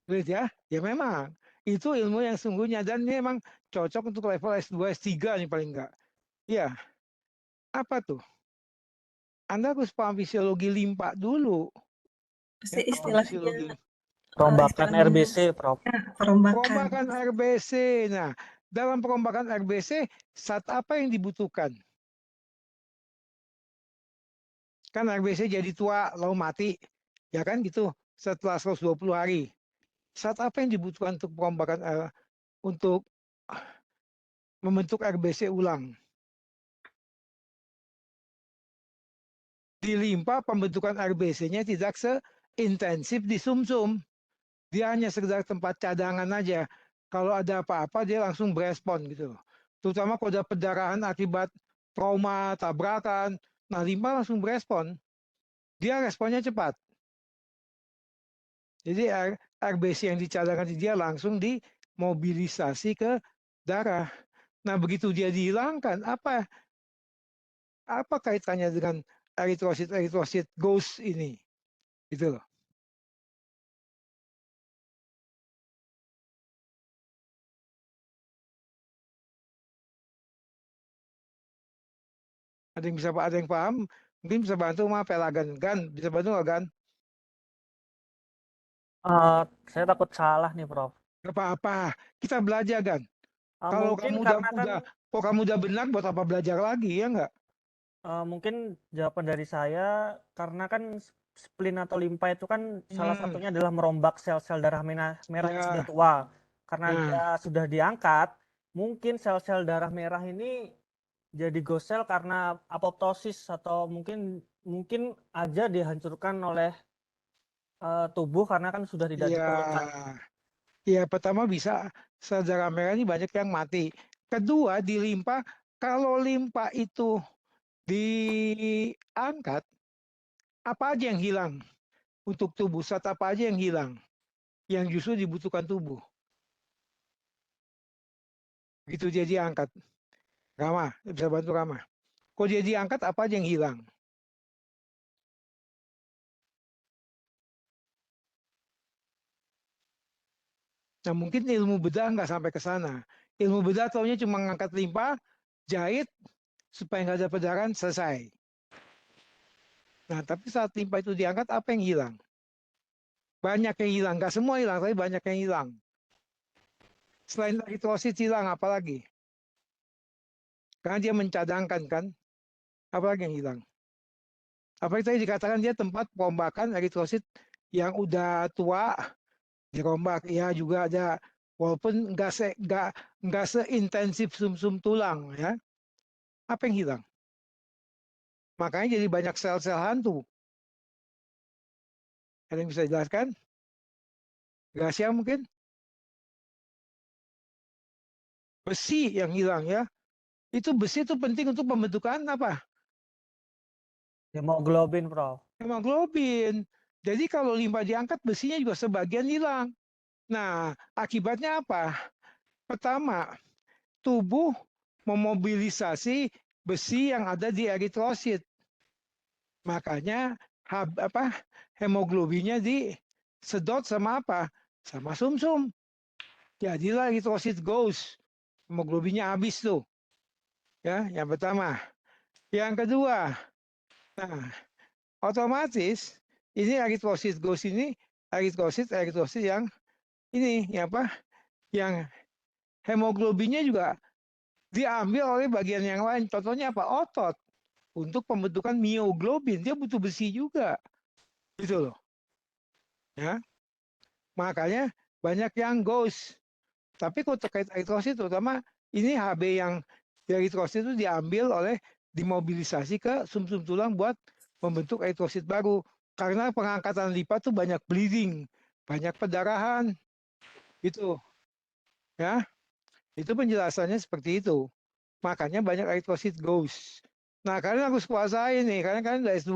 S2: Sulit ya? Ya memang. Itu ilmu yang sungguhnya. Dan ini memang cocok untuk level S2, S3 nih paling nggak. Iya, apa tuh? Anda harus paham fisiologi limpa dulu.
S3: Pasti
S2: Ya, apa
S3: istilahnya
S2: fisiologi?
S4: Perombakan
S3: istilahnya
S4: RBC, Prof.
S3: perombakan.
S2: Perombakan RBC. Nah, dalam perombakan RBC, saat apa yang dibutuhkan? Kan RBC jadi tua, lalu mati. Ya kan gitu, setelah 120 hari. Saat apa yang dibutuhkan untuk perombakan, untuk membentuk RBC ulang? Di limpa pembentukan RBC-nya tidak seintensif di sumsum. Dia hanya sekedar tempat cadangan aja. Kalau ada apa-apa dia langsung berespon gitu. Terutama kalau ada pendarahan akibat trauma, tabrakan, nah limpa langsung berespon. Dia responnya cepat. Jadi RBC yang dicadangkan di dia langsung dimobilisasi ke darah. Nah begitu dia dihilangkan, apa kaitannya dengan eritrosit ghost ini? Gitu loh. Ada yang paham? Mungkin bisa bantu mah Pelagan. Gan, bisa bantu nggak Gan?
S4: Saya takut salah nih, Prof.
S2: Gak apa-apa. Kita belajar Gan. Kalau
S4: Mungkin
S2: kamu
S4: karena kan
S2: kok kamu udah benar, buat apa belajar lagi ya nggak?
S4: mungkin jawaban dari saya karena kan spleen atau limpa itu kan salah
S2: Hmm,
S4: satunya adalah merombak sel-sel darah merah yang sudah
S2: ya.
S4: tua. Karena dia
S2: Nah,
S4: sudah diangkat, mungkin sel-sel darah merah ini jadi gosel karena apoptosis atau mungkin mungkin aja dihancurkan oleh tubuh karena kan sudah tidak diperlukan.
S2: ya, ya pertama bisa sel darah merah ini banyak yang mati. Kedua, di limpa, kalau limpa itu diangkat, apa aja yang hilang untuk tubuh? Zat apa aja yang hilang? yang justru dibutuhkan tubuh. Begitu dia diangkat. Rama, bisa bantu Rama. Kalau dia diangkat, apa aja yang hilang? Nah, mungkin ilmu bedah nggak sampai ke sana. Ilmu bedah taunya cuma ngangkat limpa, jahit, supaya nggak ada perdarahan, selesai. Nah, tapi saat limpa itu diangkat, apa yang hilang? Banyak yang hilang. Nggak semua hilang, tapi banyak yang hilang. Selain eritrosit hilang, apalagi? Karena dia mencadangkan, kan? Apalagi yang hilang? Apa yang tadi dikatakan dia tempat perombakan eritrosit yang udah tua, dirombak. Ya, juga ada, walaupun nggak seintensif sumsum tulang, ya. Apa yang hilang? Makanya jadi banyak sel-sel hantu. Ada yang bisa jelaskan? Rahasia mungkin? Besi yang hilang, ya. Itu besi itu penting untuk pembentukan apa?
S4: Hemoglobin, Prof.
S2: Hemoglobin. Jadi kalau limpa diangkat, besinya juga sebagian hilang. Nah, akibatnya apa? Pertama, tubuh memobilisasi besi yang ada di eritrosit. Makanya hemoglobinnya disedot sama apa? Sama sumsum. Jadilah eritrosit goes. Hemoglobinnya habis tuh. Ya, yang pertama. Yang kedua, nah, otomatis ini eritrosit goes ini eritrosit yang ini yang apa? Yang hemoglobinnya juga diambil oleh bagian yang lain. Contohnya apa? Otot. Untuk pembentukan mioglobin, dia butuh besi juga. Gitu loh. Ya. Makanya banyak yang goes. Tapi kalau terkait eritrosit, terutama ini HB yang eritrosit itu diambil oleh dimobilisasi ke sumsum tulang buat membentuk eritrosit baru. Karena pengangkatan lipat tuh banyak bleeding, banyak pendarahan, gitu. Ya, itu penjelasannya seperti itu. Makanya banyak eritrosit goes. Nah, kalian harus kuasain nih, karena kalian udah S2.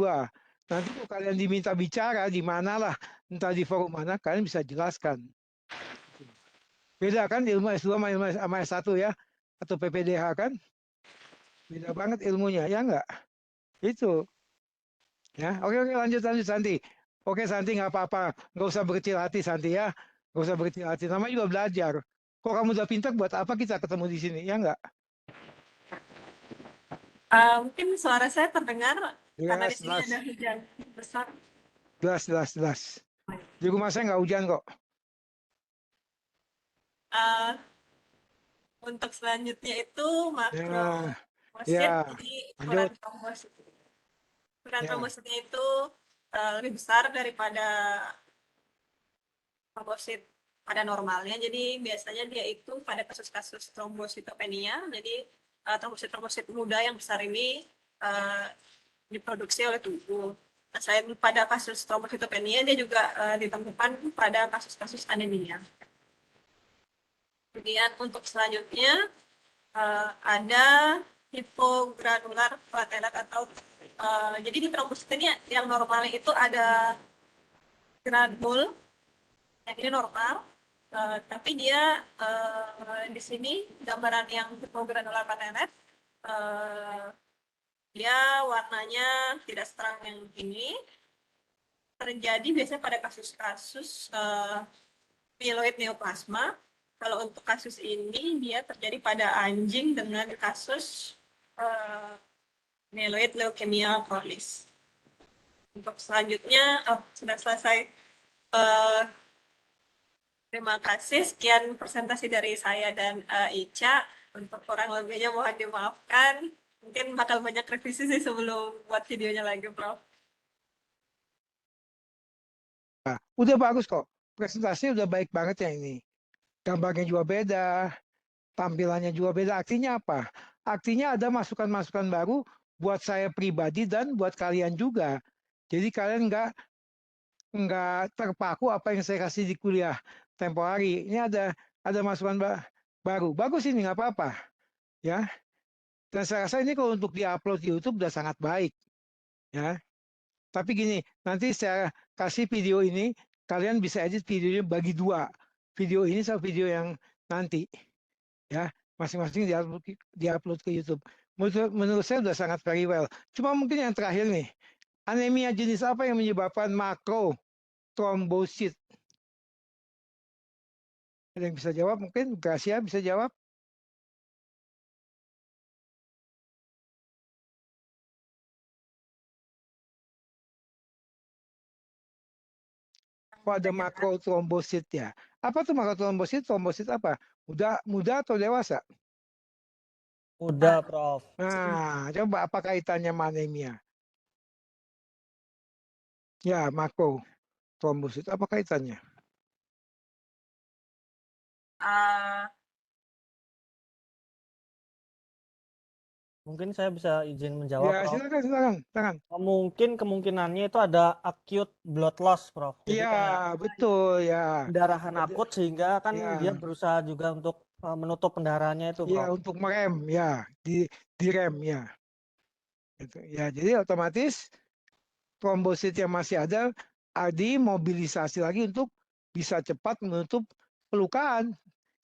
S2: Nanti kalau kalian diminta bicara di mana lah, entah di forum mana, kalian bisa jelaskan. Beda kan ilmu S2 sama ilmu sama S1 ya, atau PPDH kan? Beda banget ilmunya, ya enggak? Itu. Ya, oke lanjut Santi. Oke Santi nggak apa-apa, nggak usah berkecil hati Santi ya, nggak usah berkecil hati. Namanya juga belajar. Kok kamu udah pintar, buat apa kita ketemu di sini, ya enggak?
S3: Mungkin suara saya terdengar karena di
S2: Jelas,
S3: sini ada hujan besar.
S2: jelas. Di rumah saya nggak hujan kok.
S3: Uh, untuk selanjutnya itu makromosit,
S2: Ya,
S3: jadi
S2: lanjut.
S3: ukuran trombosit. Ukuran
S2: Ya.
S3: trombositnya itu lebih besar daripada trombosit pada normalnya. Jadi biasanya dia itu pada kasus-kasus trombositopenia. Jadi trombosit-trombosit muda yang besar ini diproduksi oleh tubuh. Nah, selain pada kasus trombositopenia, dia juga ditemukan pada kasus-kasus anemia. Kemudian untuk selanjutnya ada hipogranular platelet atau jadi di trombosit ini yang normalnya itu ada granul, yang ini normal, tapi dia di sini gambaran yang hipogranular platelet dia warnanya tidak seterang yang ini. Terjadi biasanya pada kasus-kasus myeloid neoplasma. Kalau untuk kasus ini dia terjadi pada anjing dengan kasus myeloid leukemia kronis. Untuk selanjutnya sudah selesai. Terima kasih. Sekian presentasi dari saya dan Ica. Untuk kurang lebihnya mohon dimaafkan. Mungkin bakal banyak revisi sih sebelum buat videonya lagi, Prof.
S2: Nah, udah bagus kok. Presentasinya udah baik banget ya ini. Gambarnya juga beda, tampilannya juga beda. Artinya apa? Artinya ada masukan-masukan baru buat saya pribadi dan buat kalian juga. Jadi kalian nggak terpaku apa yang saya kasih di kuliah tempo hari. Ini ada masukan baru. Bagus ini, nggak apa-apa. Ya. Dan saya rasa ini kalau untuk diupload di YouTube udah sangat baik. Ya. Tapi gini, nanti saya kasih video ini kalian bisa edit videonya bagi dua. Video ini sama video yang nanti. Ya, masing-masing diupload ke YouTube. Menurut saya sudah sangat very well. Cuma mungkin yang terakhir nih, anemia jenis apa yang menyebabkan makrotrombosit? Ada yang bisa jawab? Mungkin Gracia bisa jawab? Pada makrotrombosit ya. Apa tuh makrotrombosit? Trombosit apa? Muda atau dewasa?
S4: Udah, Prof.
S2: Nah, coba apa kaitannya sama anemia? Ya, makrotrombosit apa kaitannya?
S4: Mungkin saya bisa izin menjawab,
S2: Ya,
S4: Prof.
S2: silakan.
S4: Mungkin kemungkinannya itu ada acute blood loss, Prof. Jadi
S2: Iya,
S4: kayak
S2: betul ya.
S4: pendarahan akut sehingga kan
S2: Ya.
S4: dia berusaha juga untuk menutup pendarahannya itu,
S2: Ya,
S4: Prof.
S2: untuk merem ya, di rem ya. Gitu. Ya, jadi otomatis trombosit yang masih ada dimobilisasi lagi untuk bisa cepat menutup pelukaan.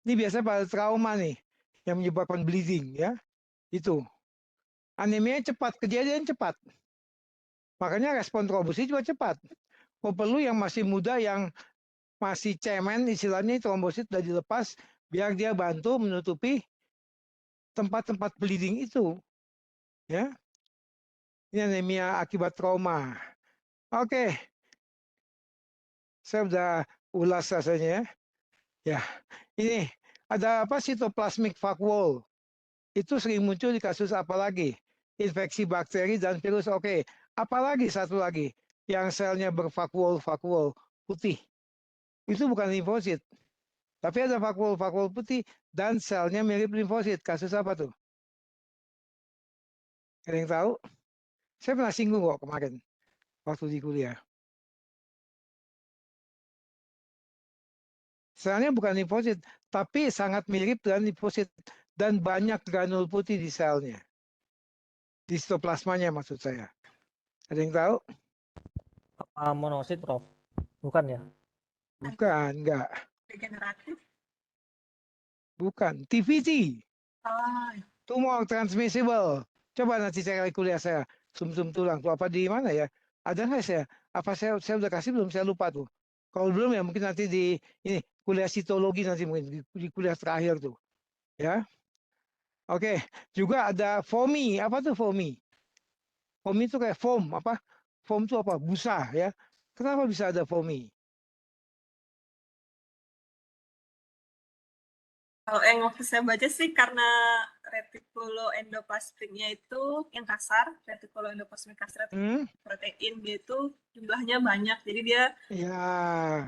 S2: Ini biasanya pada trauma nih yang menyebabkan bleeding ya. Itu. Anemia cepat, kejadian cepat. Makanya respon trombosit juga cepat. Perlu yang masih muda yang masih cemen istilahnya trombosit sudah dilepas biar dia bantu menutupi tempat-tempat bleeding itu. Ya. Ini anemia akibat trauma. Oke. Saya udah ulas rasanya ya. Ya. Ini ada apa sitoplasmic vacuole. Itu sering muncul di kasus apa lagi? Infeksi bakteri dan virus. Oke. Apalagi satu lagi yang selnya bervakuol putih. Itu bukan limfosit. Tapi ada vakuol putih dan selnya mirip limfosit. Kasus apa tuh? Ada yang tahu? Saya pernah singgung kok kemarin waktu di kuliah. Selnya bukan limfosit, tapi sangat mirip dengan limfosit dan banyak granul putih di selnya. Di sitoplasmanya maksud saya. Ada yang tahu?
S4: Monosit, Prof. Bukan ya?
S2: Bukan, enggak.
S3: Degeneratif.
S2: Bukan. TVT.
S3: Oh,
S2: Tumor transmissible. Coba nanti saya kali kuliah saya. Sum-sum tulang. Tuh apa di mana ya? Ada nggak saya? Apa saya udah kasih belum? Saya lupa tuh. Kalau belum ya mungkin nanti di ini kuliah sitologi nanti mungkin di kuliah terakhir tuh. Ya. Oke. Juga ada FOMI. Apa tuh FOMI? FOMI itu kayak foam. Apa? Foam itu apa? Busa ya. Kenapa bisa ada FOMI?
S3: kalau yang saya baca sih karena retikuloendoplasmiknya itu yang kasar, retikuloendoplasmik kasar protein dia itu jumlahnya banyak, jadi dia
S2: Ya,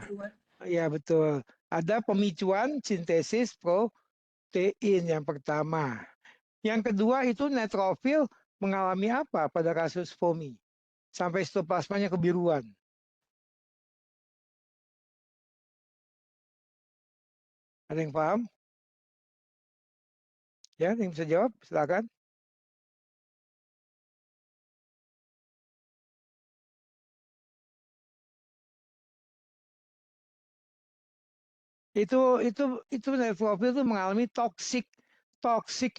S3: keluar.
S2: ya betul. Ada pemicuan sintesis protein yang pertama. Yang kedua itu neutrofil mengalami apa pada kasus FOMI? Sampai sitoplasmanya kebiruan. Ada yang paham? Ya, ada yang bisa jawab? Silakan. Itu neutrofil itu mengalami toxic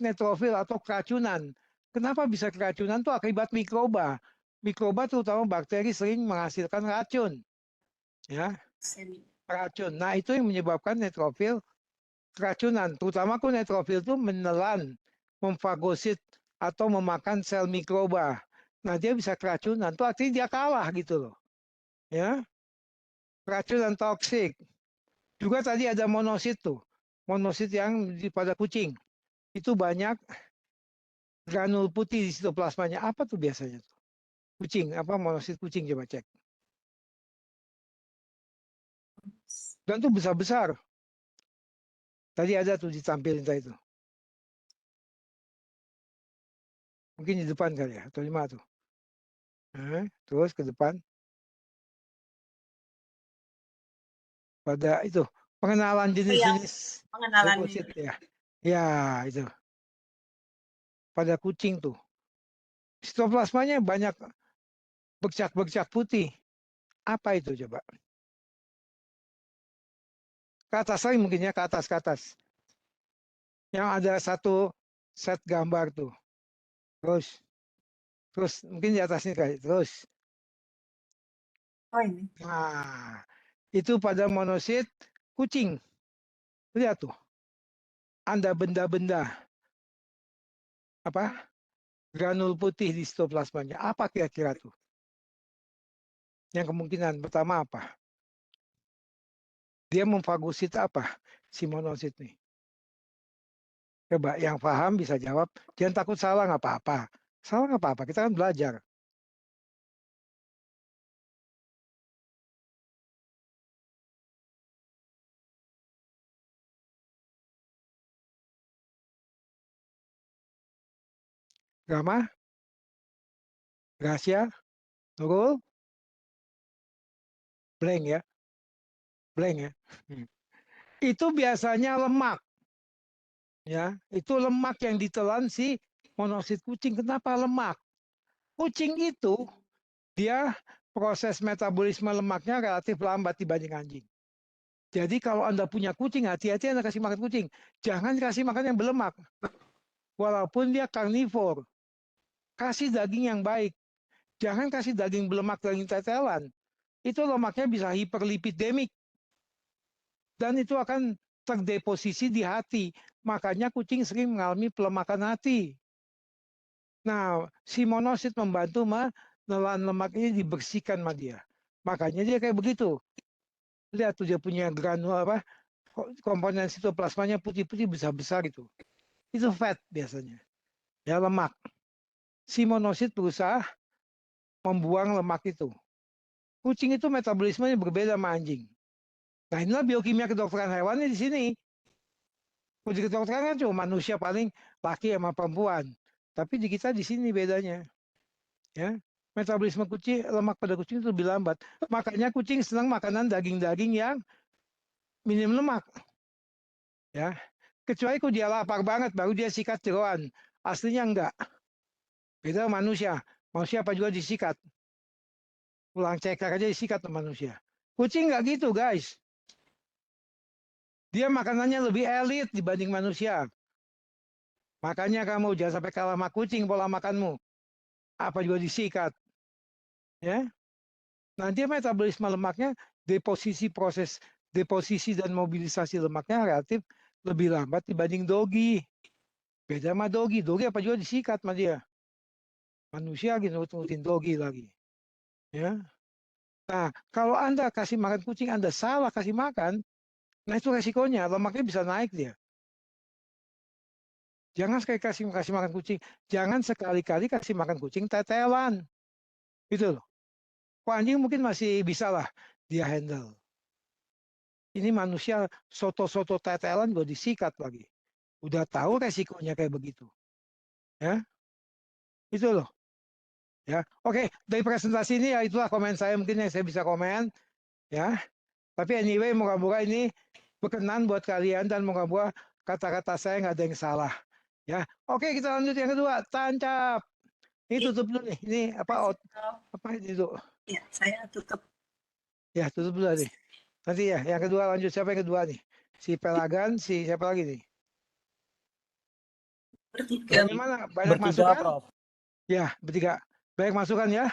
S2: neutrofil atau keracunan. Kenapa bisa keracunan? Itu akibat mikroba. Mikroba terutama bakteri sering menghasilkan racun. Ya, racun. Nah, itu yang menyebabkan neutrofil keracunan. Terutama neutrofil itu menelan, memfagosit atau memakan sel mikroba. Nah, dia bisa keracunan. Itu artinya dia kalah gitu loh. Ya, keracunan toksik. Juga tadi ada monosit tuh. Monosit yang pada kucing. Itu banyak granul putih di sitoplasmanya. Apa tuh biasanya tuh? Kucing, apa monosit kucing coba cek. Dan tuh besar-besar. Tadi ada tuh ditampilin tadi tuh. Mungkin di depan kali ya, atau di mana tuh. Terus ke depan. Pada itu pengenalan jenis-jenis deposit ya. Ya, itu. Pada kucing tuh. Sitoplasmanya banyak bercak-bercak putih. Apa itu coba? Ke atas lagi mungkin ya, ke atas. Yang ada satu set gambar tuh. Terus mungkin di atasnya kayak terus.
S3: Oh ini.
S2: Nah, itu pada monosit kucing. Lihat tuh. Ada benda-benda apa? Granul putih di sitoplasmanya. Apa kira-kira tuh? Yang kemungkinan pertama apa? Dia memfagosit apa? Si monosit nih. Coba yang paham bisa jawab. Jangan takut salah nggak apa-apa. Salah nggak apa-apa. Kita kan belajar. Rama? Gracia? Nurul? Blank ya? Blank ya? Itu biasanya lemak. Ya, itu lemak yang ditelan si monosit kucing. Kenapa lemak? Kucing itu dia proses metabolisme lemaknya relatif lambat dibanding anjing. Jadi kalau Anda punya kucing, hati-hati Anda kasih makan kucing. Jangan kasih makan yang berlemak. Walaupun dia karnivor. Kasih daging yang baik. Jangan kasih daging berlemak, daging tetelan. Itu lemaknya bisa hiperlipidemik. Dan itu akan terdeposisi di hati. Makanya kucing sering mengalami pelemakan hati. Nah, si monosit membantu menelan lemak ini dibersihkan sama dia. Makanya dia kayak begitu. Lihat tuh dia punya granul apa? Komponen sitoplasmanya putih-putih besar-besar itu. Itu fat biasanya. Ya lemak. Si monosit berusaha membuang lemak itu. Kucing itu metabolismenya berbeda sama anjing. Nah inilah biokimia kedokteran hewannya di sini. Di kedokteran kan cuma manusia paling laki sama perempuan. Tapi di kita di sini bedanya. Ya, metabolisme kucing, lemak pada kucing itu lebih lambat. Makanya kucing senang makanan daging-daging yang minim lemak. Ya, kecuali kalau dia lapar banget baru dia sikat jeroan. Aslinya enggak. Beda manusia. Manusia apa juga disikat. Pulang ceker aja disikat sama manusia. Kucing enggak gitu guys. Dia makanannya lebih elit dibanding manusia. Makanya kamu jangan sampai kalah sama kucing pola makanmu. Apa juga disikat. Ya. Nanti metabolisme lemaknya proses deposisi dan mobilisasi lemaknya relatif lebih lambat dibanding dogi. Beda sama dogi. Dogi apa juga disikat sama dia. Manusia lagi nurutin dogi lagi. Ya. Nah, kalau Anda kasih makan kucing, Anda salah kasih makan, nah itu resikonya, lemaknya bisa naik dia. Jangan sekali kasih makan kucing, jangan sekali-kali kasih makan kucing tetelan. Gitu loh. Kok anjing mungkin masih bisa lah dia handle. Ini manusia soto-soto tetelan gue disikat lagi. Udah tahu resikonya kayak begitu. Ya. Itu loh. Ya. Oke, dari presentasi ini ya itulah komen saya mungkin yang saya bisa komen. Ya. Tapi anyway moga-moga ini berkenan buat kalian dan moga-moga kata-kata saya nggak ada yang salah. Ya. Oke, kita lanjut yang kedua. Tancap. Ini tutup dulu nih. Ini apa ini tuh?
S3: Ya, saya tutup.
S2: Ya, tutup dulu nih. Nanti ya, yang kedua lanjut siapa yang kedua nih? Si Pelagan, si siapa lagi nih?
S3: Bertiga.
S2: Bagaimana? Banyak
S4: Bertiga,
S2: masukan?
S4: Prof.
S2: Ya, bertiga. Banyak masukan ya?